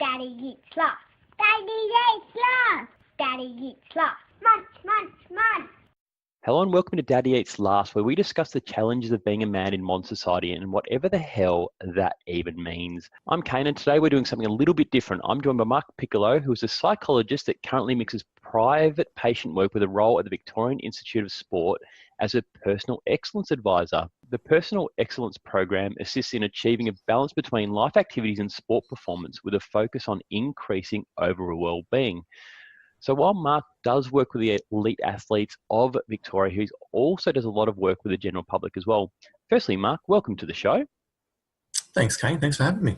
Daddy eats lots. Daddy eats lots. Daddy eats lots. Munch, munch, munch. Hello and welcome to Daddy Eats Last, where we discuss the challenges of being a man in modern society and whatever the hell that even means. I'm Kane, and today we're doing something a little bit different. I'm joined by Mark Piccolo, who is a psychologist that currently mixes private patient work with a role at the Victorian Institute of Sport as a personal excellence advisor. The Personal Excellence Program assists in achieving a balance between life activities and sport performance with a focus on increasing overall well-being. So while Mark does work with the elite athletes of Victoria, he also does a lot of work with the general public as well. Firstly, Mark, welcome to the show. Thanks, Kane. Thanks for having me.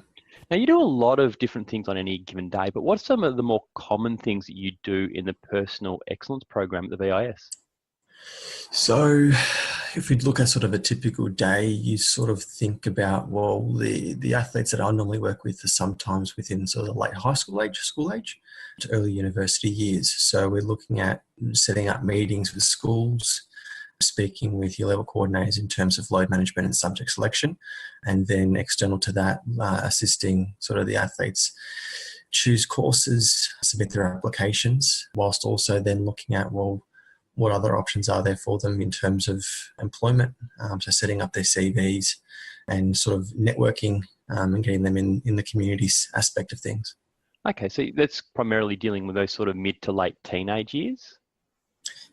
Now, you do a lot of different things on any given day, but what are some of the more common things that you do in the Personal Excellence Program at the VIS? So if we look at sort of a typical day, you sort of think about, well, the athletes that I normally work with are sometimes within sort of late high school age to early university years. So we're looking at setting up meetings with schools, speaking with your level coordinators in terms of load management and subject selection, and then external to that, assisting sort of the athletes choose courses, submit their applications, whilst also then looking at, well, what other options are there for them in terms of employment, so setting up their CVs and sort of networking and getting them in the communities aspect of things. Okay, so that's primarily dealing with those sort of mid to late teenage years?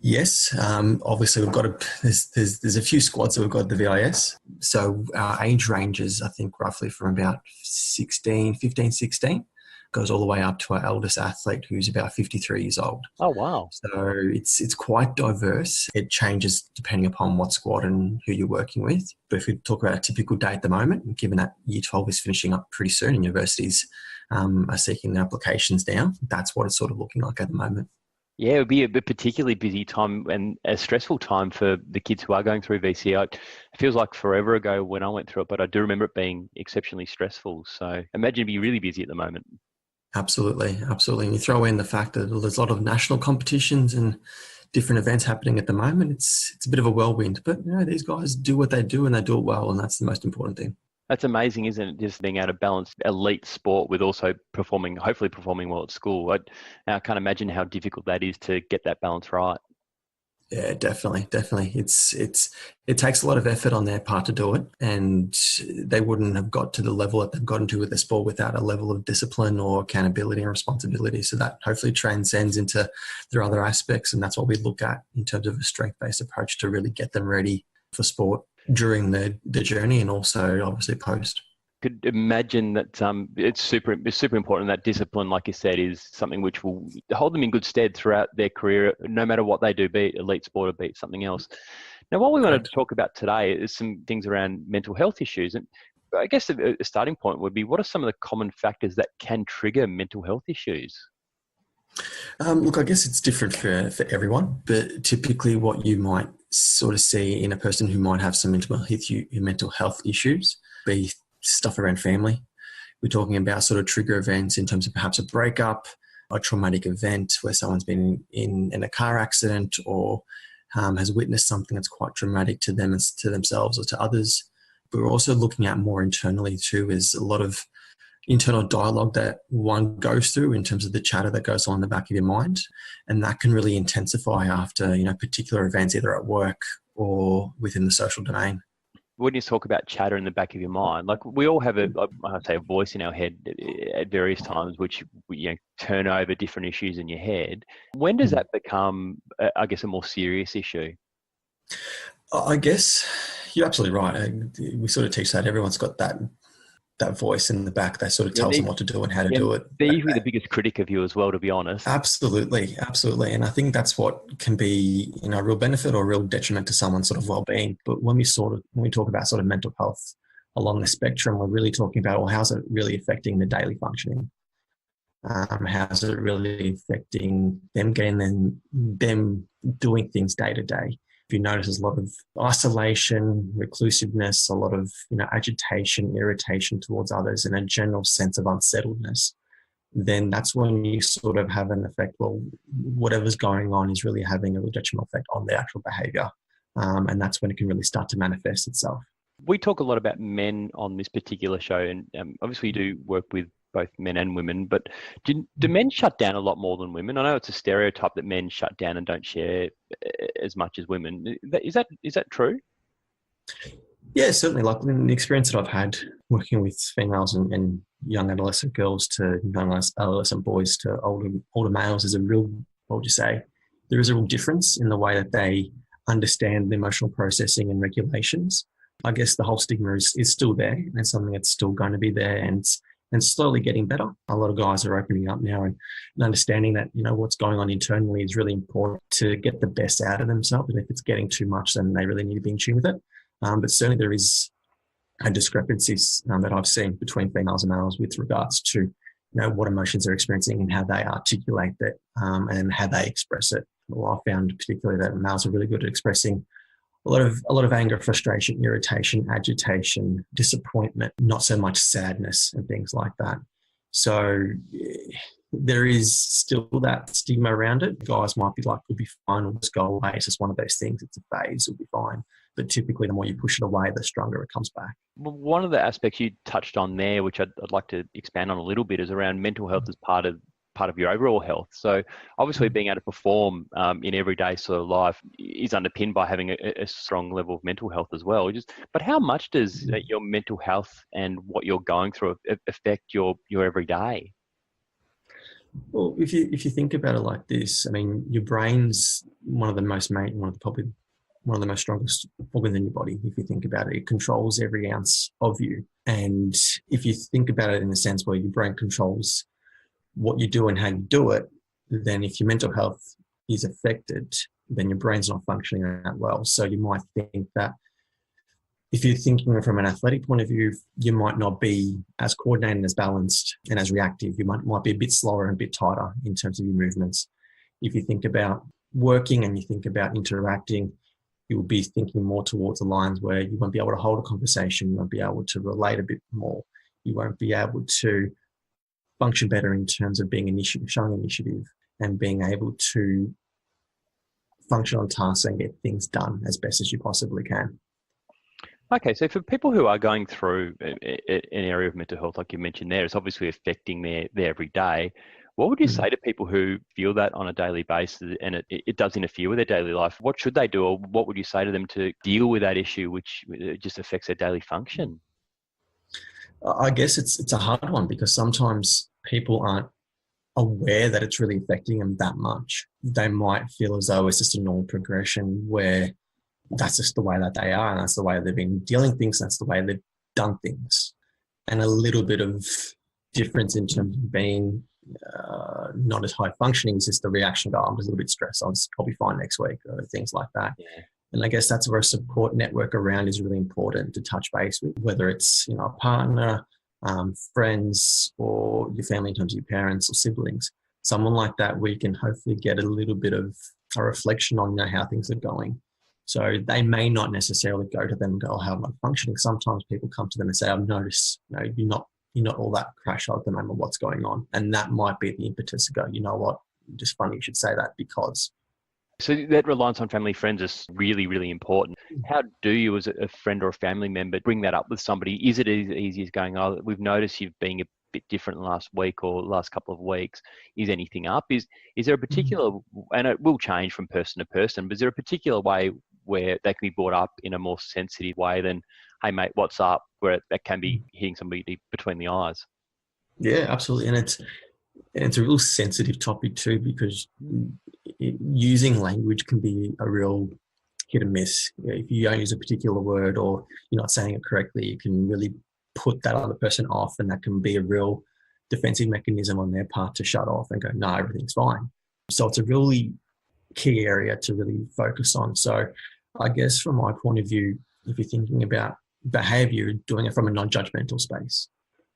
Yes, obviously we've got there's a few squads that we've got at the VIS. So our age ranges, I think, roughly from about 15, 16, goes all the way up to our eldest athlete who's about 53 years old. Oh, wow. So it's quite diverse. It changes depending upon what squad and who you're working with. But if we talk about a typical day at the moment, given that Year 12 is finishing up pretty soon and universities are seeking their applications now, that's what it's sort of looking like at the moment. Yeah, it would be a particularly busy time and a stressful time for the kids who are going through VCI. It feels like forever ago when I went through it, but I do remember it being exceptionally stressful. So imagine it'd be really busy at the moment. Absolutely. And you throw in the fact that there's a lot of national competitions and different events happening at the moment. It's a bit of a whirlwind, but these guys do what they do and they do it well, and that's the most important thing. That's amazing, isn't it? Just being able to balance elite sport with also hopefully performing well at school. I can't imagine how difficult that is to get that balance right. Yeah, definitely. It takes a lot of effort on their part to do it, and they wouldn't have got to the level that they've gotten to with their sport without a level of discipline or accountability and responsibility. So that hopefully transcends into their other aspects, and that's what we look at in terms of a strength-based approach to really get them ready for sport during the journey and also obviously post. Could imagine that it's super important. That discipline, like you said, is something which will hold them in good stead throughout their career, no matter what they do, be it elite sport or be it something else. Now, what we wanted to talk about today is some things around mental health issues. And I guess a starting point would be, what are some of the common factors that can trigger mental health issues? Look, I guess it's different for everyone, but typically what you might sort of see in a person who might have some mental health issues, be stuff around family. We're talking about sort of trigger events in terms of perhaps a breakup, a traumatic event where someone's been in a car accident or has witnessed something that's quite traumatic to them and to themselves or to others. But we're also looking at more internally too, is a lot of internal dialogue that one goes through in terms of the chatter that goes on in the back of your mind. And that can really intensify after, particular events, either at work or within the social domain. When you talk about chatter in the back of your mind, like we all have a voice in our head at various times, which turn over different issues in your head. When does that become, I guess, a more serious issue? I guess you're absolutely right. We sort of teach that everyone's got that voice in the back that sort of tells them what to do and how to do it. They're usually the biggest critic of you as well, to be honest. Absolutely. And I think that's what can be, a real benefit or a real detriment to someone's sort of well-being. But when we talk about sort of mental health along the spectrum, we're really talking about, well, how's it really affecting the daily functioning? How's it really affecting them them doing things day to day? If you notice, there's a lot of isolation, reclusiveness, a lot of agitation, irritation towards others, and a general sense of unsettledness, then that's when you sort of have an effect. Well, whatever's going on is really having a detrimental effect on their actual behaviour, and that's when it can really start to manifest itself. We talk a lot about men on this particular show, and obviously you do work with both men and women. But do men shut down a lot more than women? I know it's a stereotype that men shut down and don't share as much as women. Is that true? Yeah, certainly. Like in the experience that I've had working with females and young adolescent girls to young adolescent boys to older males is a real, what would you say? There is a real difference in the way that they understand the emotional processing and regulations. I guess the whole stigma is still there and something that's still going to be there and slowly getting better. A lot of guys are opening up now and understanding that, what's going on internally is really important to get the best out of themselves. And if it's getting too much, then they really need to be in tune with it. But certainly there is a discrepancy that I've seen between females and males with regards to, what emotions they're experiencing and how they articulate that and how they express it. Well, I found particularly that males are really good at expressing a lot of anger, frustration, irritation, agitation, disappointment, not so much sadness and things like that. So there is still that stigma around it. Guys might be like, we'll be fine, we'll just go away. It's just one of those things. It's a phase, it'll be fine. But typically the more you push it away, the stronger it comes back. One of the aspects you touched on there, which I'd like to expand on a little bit, is around mental health as part of your overall health. So obviously being able to perform in everyday sort of life is underpinned by having a strong level of mental health as well. But how much does your mental health and what you're going through affect your everyday? Well, if you think about it like this, I mean, your brain's one of the most strongest organs in your body. If you think about it, it controls every ounce of you. And if you think about it in the sense where your brain controls what you do and how you do it, then if your mental health is affected, then your brain's not functioning that well. So you might think that if you're thinking from an athletic point of view, you might not be as coordinated, as balanced, and as reactive. You might be a bit slower and a bit tighter in terms of your movements. If you think about working and you think about interacting, you will be thinking more towards the lines where you won't be able to hold a conversation, you won't be able to relate a bit more, you won't be able to function better in terms of being showing initiative and being able to function on tasks and get things done as best as you possibly can. Okay, so for people who are going through an area of mental health, like you mentioned there, it's obviously affecting their everyday. What would you say to people who feel that on a daily basis and it does interfere with their daily life? What should they do, or what would you say to them to deal with that issue, which just affects their daily function? I guess it's a hard one because sometimes people aren't aware that it's really affecting them that much. They might feel as though it's just a normal progression where that's just the way that they are and that's the way they've been dealing things, that's the way they've done things. And a little bit of difference in terms of being not as high functioning is just the reaction, I'm just a little bit stressed, I'll just probably fine next week, or things like that. Yeah. And I guess that's where a support network around is really important to touch base with, whether it's a partner, friends, or your family in terms of your parents or siblings. Someone like that where you can hopefully get a little bit of a reflection on how things are going. So they may not necessarily go to them and go, oh, how am I functioning? Sometimes people come to them and say, I've noticed you're not all that crash out at the moment, what's going on? And that might be the impetus to go, you know what, just funny you should say that because. So that reliance on family friends is really, really important. How do you, as a friend or a family member, bring that up with somebody? Is it as easy as going, oh, we've noticed you've been a bit different last week or last couple of weeks. Is anything up? Is there a particular, and it will change from person to person, but is there a particular way where they can be brought up in a more sensitive way than, hey, mate, what's up? Where that can be hitting somebody between the eyes. Yeah, absolutely. And it's a real sensitive topic too, because using language can be a real hit and miss. If you don't use a particular word or you're not saying it correctly, you can really put that other person off, and that can be a real defensive mechanism on their part to shut off and go, no, everything's fine. So it's a really key area to really focus on. So I guess from my point of view, if you're thinking about behavior, doing it from a non-judgmental space.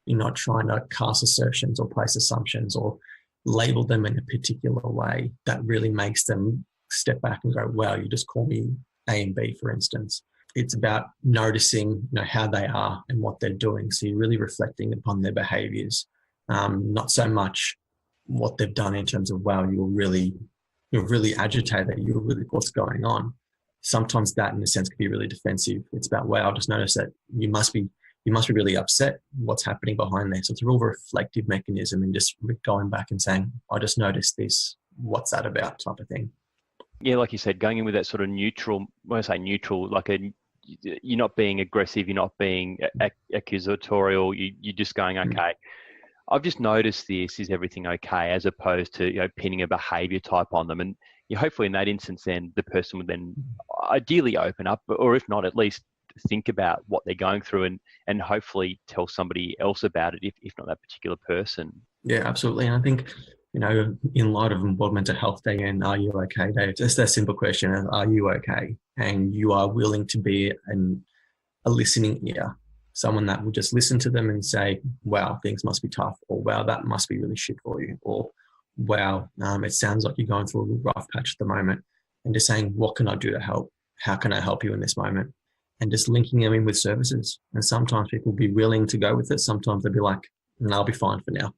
You're not trying to cast assertions or place assumptions or label them in a particular way that really makes them step back and go, wow, you just call me A and B, for instance. It's about noticing how they are and what they're doing. So you're really reflecting upon their behaviors, not so much what they've done in terms of, wow, you're really agitated, you're really, what's going on. Sometimes that in a sense could be really defensive. It's about, wow, I just noticed that you must be you must be really upset. What's happening behind there? So it's a real reflective mechanism and just going back and saying, I just noticed this. What's that about type of thing. Yeah, like you said, going in with that sort of neutral, when I say neutral, like you're not being aggressive, you're not being accusatorial, you're just going, okay, I've just noticed this, is everything okay? As opposed to, pinning a behavior type on them. And hopefully in that instance, then the person would then ideally open up, or if not, at least think about what they're going through and hopefully tell somebody else about it, if not that particular person. Yeah, absolutely. And I think, in light of World Mental Health Day and Are You Okay Day, just that simple question of, are you okay? And you are willing to be a listening ear, someone that will just listen to them and say, wow, things must be tough, or wow, that must be really shit for you, or wow, it sounds like you're going through a real rough patch at the moment, and just saying, what can I do to help? How can I help you in this moment? And just linking them in with services. And sometimes people will be willing to go with it. Sometimes they'll be like, no, I'll be fine for now.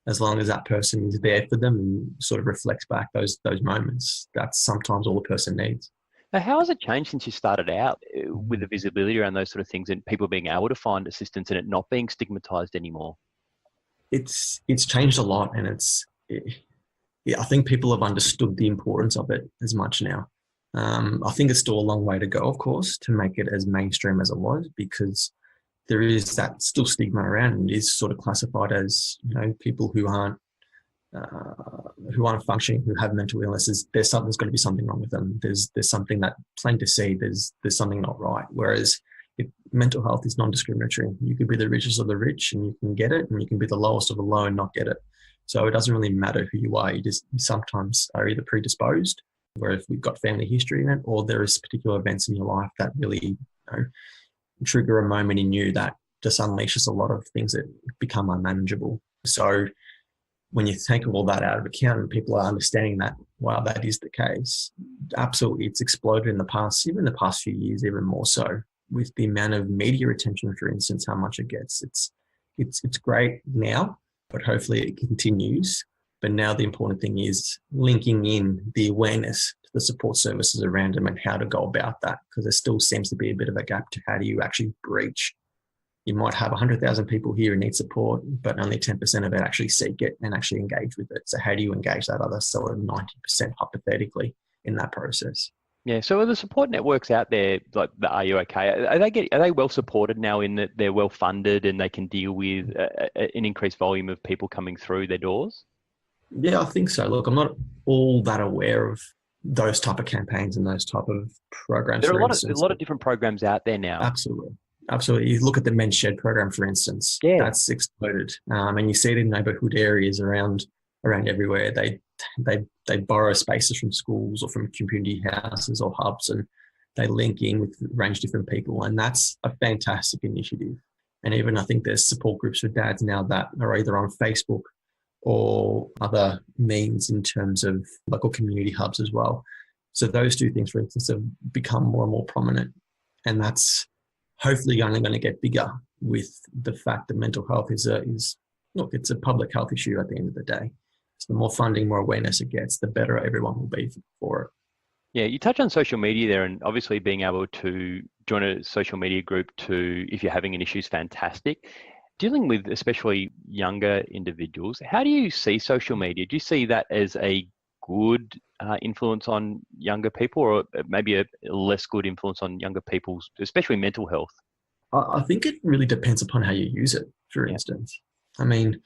As long as that person is there for them and sort of reflects back those moments, that's sometimes all the person needs. Now, how has it changed since you started out with the visibility around those sort of things and people being able to find assistance and it not being stigmatized anymore? It's changed a lot, and I think people have understood the importance of it as much now. I think it's still a long way to go, of course, to make it as mainstream as it was, because there is that still stigma around, and it is sort of classified as, people who aren't functioning, who have mental illnesses. There's got to be something wrong with them. There's something that plain to see. There's something not right. Whereas if mental health is non-discriminatory, you could be the richest of the rich and you can get it, and you can be the lowest of the low and not get it. So it doesn't really matter who you are. You sometimes are either predisposed, where if we've got family history in it, or there is particular events in your life that really, trigger a moment in you that just unleashes a lot of things that become unmanageable. So when you take all that out of account and people are understanding that, wow, that is the case, absolutely, it's exploded in the past, even the past few years, even more so, with the amount of media attention, for instance, how much it gets. It's great now, but hopefully it continues. But now the important thing is linking in the awareness to the support services around them and how to go about that, because there still seems to be a bit of a gap to how do you actually breach. You might have 100,000 people here who need support, but only 10% of it actually seek it and actually engage with it. So how do you engage that other sort of 90% hypothetically in that process? Yeah. So are the support networks out there, like the Are You Okay? Are they well supported now in that they're well funded and they can deal with an increased volume of people coming through their doors? Yeah, I think so. Look, I'm not all that aware of those type of campaigns and those type of programs. There are a lot of different programs out there now. Absolutely. You look at the Men's Shed program, for instance. Yeah. That's exploded, and you see it in neighbourhood areas around everywhere. They borrow spaces from schools or from community houses or hubs, and they link in with a range of different people, and that's a fantastic initiative. And even I think there's support groups for dads now that are either on Facebook or other means in terms of local community hubs as well. So those two things, for instance, have become more and more prominent. And that's hopefully only going to get bigger with the fact that mental health it's a public health issue at the end of the day. So the more funding, more awareness it gets, the better everyone will be for it. Yeah, you touch on social media there, and obviously being able to join a social media group if you're having an issue is fantastic. Dealing with especially younger individuals, how do you see social media? Do you see that as a good influence on younger people, or maybe a less good influence on younger people's, especially mental health? I think it really depends upon how you use it, for instance. I mean,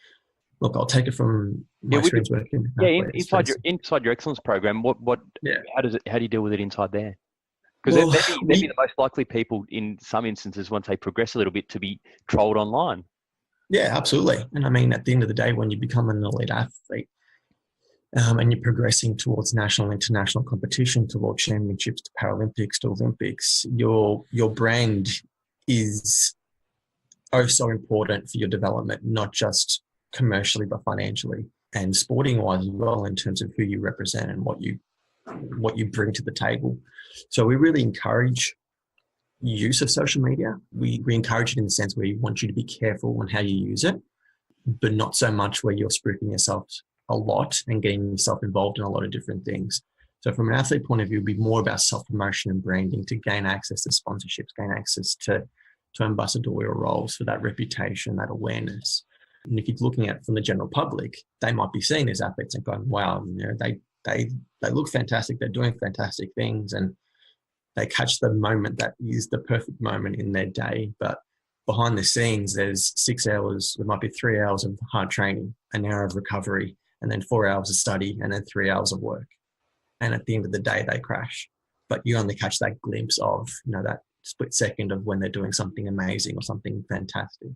look, I'll take it from my experience working with athletes. Inside your excellence program, how do you deal with it inside there? Because they'd be the most likely people in some instances, once they progress a little bit, to be trolled online. Yeah, absolutely. And I mean, at the end of the day, when you become an elite athlete and you're progressing towards national, international competition, to world championships, to Paralympics, to Olympics, your brand is so important for your development, not just commercially, but financially and sporting wise as well, in terms of who you represent and what you bring to the table. So we really encourage use of social media. We encourage it in the sense where we want you to be careful on how you use it, but not so much where you're spruiking yourself a lot and getting yourself involved in a lot of different things. So from an athlete point of view, it'd be more about self-promotion and branding to gain access to sponsorships, gain access to ambassadorial roles for that reputation, that awareness. And if you're looking at it from the general public, they might be seeing these athletes and going, wow, they look fantastic, they're doing fantastic things, and they catch the moment that is the perfect moment in their day. But behind the scenes, there's 6 hours, there might be 3 hours of hard training, an hour of recovery, and then 4 hours of study, and then 3 hours of work. And at the end of the day, they crash. But you only catch that glimpse of, that split second of when they're doing something amazing or something fantastic.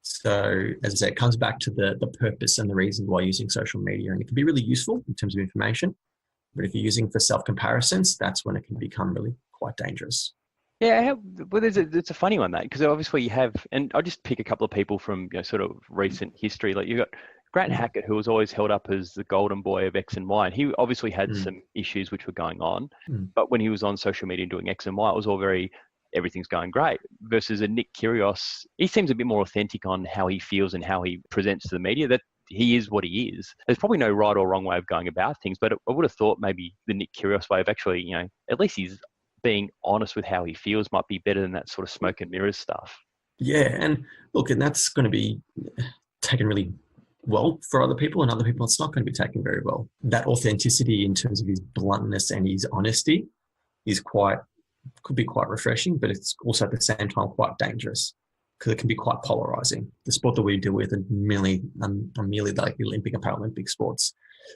So, as I said, it comes back to the purpose and the reason why using social media. And it can be really useful in terms of information. But if you're using for self-comparisons, that's when it can become really quite dangerous. Yeah, well, it's a funny one, that, because obviously you have, and I'll just pick a couple of people from sort of recent history. Like you've got Grant Hackett, who was always held up as the golden boy of X and Y, and he obviously had some issues which were going on. But when he was on social media doing X and Y, it was all everything's going great. Versus a Nick Kyrgios, he seems a bit more authentic on how he feels and how he presents to the media. That he is what he is. There's probably no right or wrong way of going about things, but I would have thought maybe the Nick Kyrgios way of actually, at least he's being honest with how he feels might be better than that sort of smoke and mirrors stuff. Yeah, and look, and that's going to be taken really well for other people, and other people it's not going to be taken very well. That authenticity in terms of his bluntness and his honesty could be quite refreshing, but it's also at the same time quite dangerous because it can be quite polarizing. The sport that we deal with are merely like the Olympic and Paralympic sports.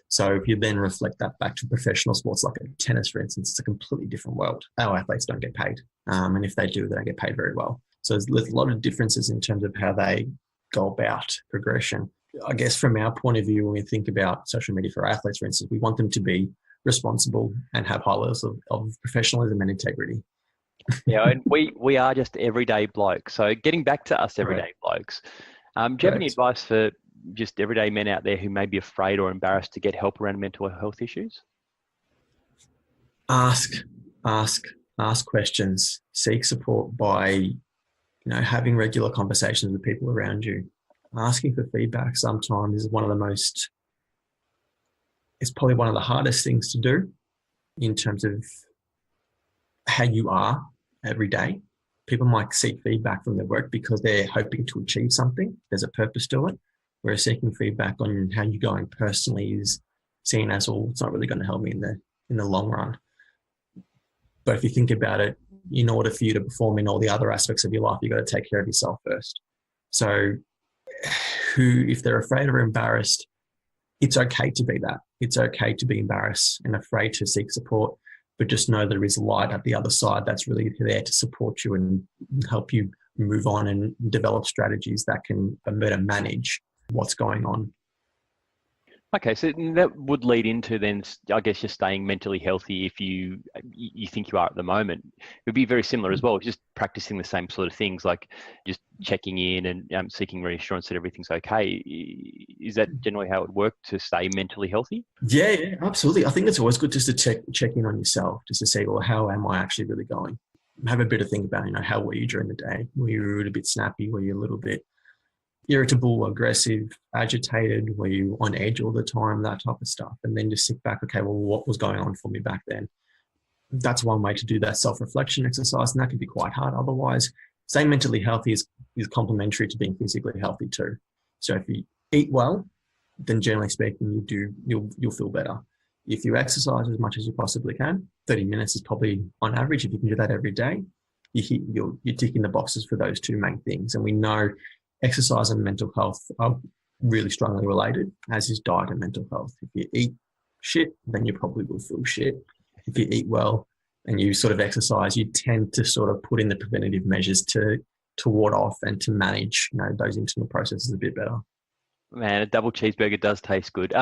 So if you then reflect that back to professional sports like tennis, for instance, it's a completely different world. Our athletes don't get paid. And if they do, they don't get paid very well. So there's a lot of differences in terms of how they go about progression. I guess from our point of view, when we think about social media for athletes, for instance, we want them to be responsible and have high levels of professionalism and integrity. Yeah, and we are just everyday blokes. So getting back to us everyday blokes, do you have any advice for just everyday men out there who may be afraid or embarrassed to get help around mental health issues? Ask questions. Seek support by, having regular conversations with people around you. Asking for feedback sometimes is it's probably one of the hardest things to do in terms of how you are every day. People might seek feedback from their work because they're hoping to achieve something. There's a purpose to it. Whereas seeking feedback on how you're going personally is seen as, it's not really going to help me in the long run. But if you think about it, in order for you to perform in all the other aspects of your life, you've got to take care of yourself first. So if they're afraid or embarrassed, it's okay to be that. It's okay to be embarrassed and afraid to seek support, but just know there is light at the other side that's really there to support you and help you move on and develop strategies that can better manage what's going on. Okay, so that would lead into then, I guess, you're staying mentally healthy if you think you are at the moment. It would be very similar as well, just practicing the same sort of things, like just checking in and seeking reassurance that everything's okay. Is that generally how it would work to stay mentally healthy? Yeah, absolutely. I think it's always good just to check in on yourself, just to say, well, how am I actually really going? Have a bit of think about, how were you during the day? Were you a little bit snappy? Were you a little bit irritable, aggressive, agitated? Were you on edge all the time? That type of stuff. And then just sit back, okay, well, what was going on for me back then? That's one way to do that self-reflection exercise, and that can be quite hard. Otherwise, staying mentally healthy is complementary to being physically healthy too. So if you eat well, then generally speaking, you'll feel better. If you exercise as much as you possibly can, 30 minutes is probably on average. If you can do that every day, you're ticking the boxes for those two main things. And we know exercise and mental health are really strongly related, as is diet and mental health. If you eat shit, then you probably will feel shit. If you eat well and you sort of exercise, you tend to sort of put in the preventative measures to ward off and to manage, those internal processes a bit better. Man, a double cheeseburger does taste good.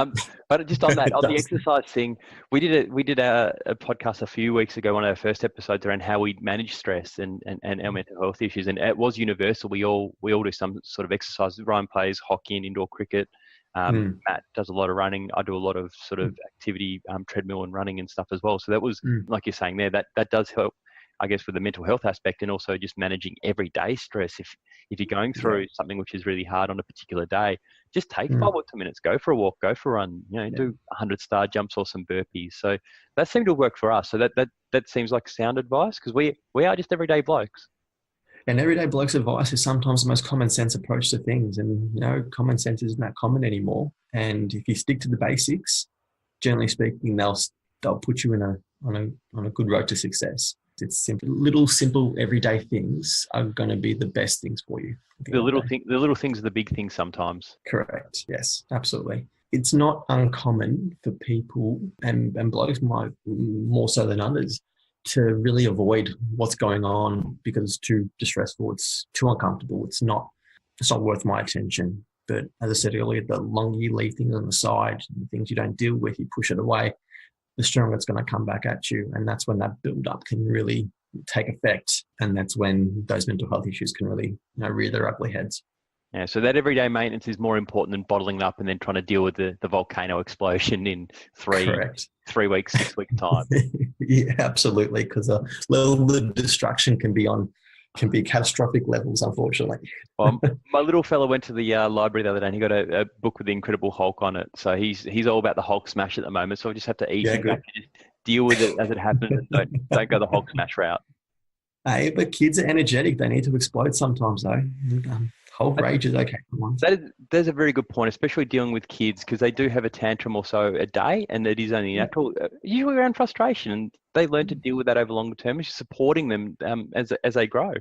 But just on that, on the exercise thing, we did a podcast a few weeks ago, one of our first episodes, around how we manage stress and our mental health issues, and it was universal. We all do some sort of exercise. Ryan plays hockey and indoor cricket. Matt does a lot of running. I do a lot of sort of activity, treadmill and running and stuff as well. So that was, like you're saying there, that does help, I guess, with the mental health aspect, and also just managing everyday stress. If you're going through something which is really hard on a particular day, just take 5 or 10 minutes, go for a walk, go for a run, do 100 star jumps or some burpees. So that seemed to work for us. So that seems like sound advice, because we are just everyday blokes. And everyday bloke's advice is sometimes the most common sense approach to things. And, common sense isn't that common anymore. And if you stick to the basics, generally speaking, they'll put you on a good road to success. It's simple, little simple everyday things are going to be the best things for you. The little things are the big things sometimes. Correct. Yes, absolutely. It's not uncommon for people and blokes more so than others to really avoid what's going on because it's too distressful. It's too uncomfortable. It's not worth my attention. But as I said earlier, the longer you leave things on the side, the things you don't deal with, you push it away, the stronger it's going to come back at you. And that's when that build up can really take effect. And that's when those mental health issues can really rear their ugly heads. Yeah, so that everyday maintenance is more important than bottling it up and then trying to deal with the volcano explosion in 3 weeks, 6 weeks time. Yeah, absolutely. Because the destruction can be catastrophic levels, unfortunately. Well, my little fella went to the library the other day and he got a book with the Incredible Hulk on it. So he's all about the Hulk smash at the moment. So I just have to ease him back and deal with it as it happens and don't go the Hulk smash route. Hey, but kids are energetic. They need to explode sometimes, though. Hulk rage is okay for once. There's a very good point, especially dealing with kids because they do have a tantrum or so a day and it is only natural, usually around frustration. And they learn to deal with that over longer term. It's just supporting them as they grow.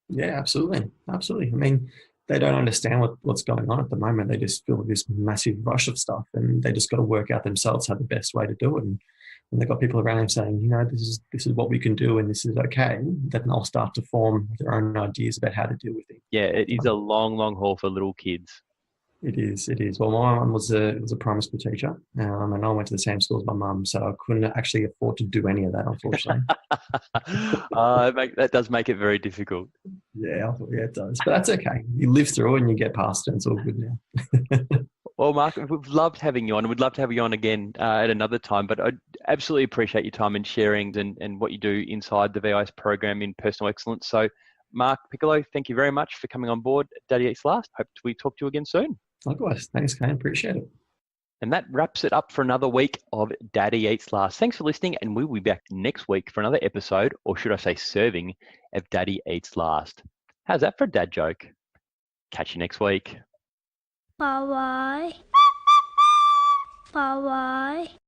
Yeah, absolutely. Absolutely. I mean, they don't understand what's going on at the moment. They just feel this massive rush of stuff and they just got to work out themselves how the best way to do it. And when they've got people around them saying, this is what we can do and this is okay, then they'll start to form their own ideas about how to deal with it. Yeah, it is a long, long haul for little kids. It is. Well, my mum was a primary school teacher, and I went to the same school as my mum, so I couldn't actually afford to do any of that, unfortunately. That does make it very difficult. Yeah, it does. But that's okay. You live through it and you get past it. It's all good now. Well, Mark, we've loved having you on. We'd love to have you on again at another time, but I absolutely appreciate your time and sharing and what you do inside the VIS program in personal excellence. So, Mark Piccolo, thank you very much for coming on board Daddy Eats Last. Hope we talk to you again soon. Likewise. Thanks, Kane. Appreciate it. And that wraps it up for another week of Daddy Eats Last. Thanks for listening, and we'll be back next week for another episode, or should I say serving, of Daddy Eats Last. How's that for a dad joke? Catch you next week. Bye-bye. Bye-bye.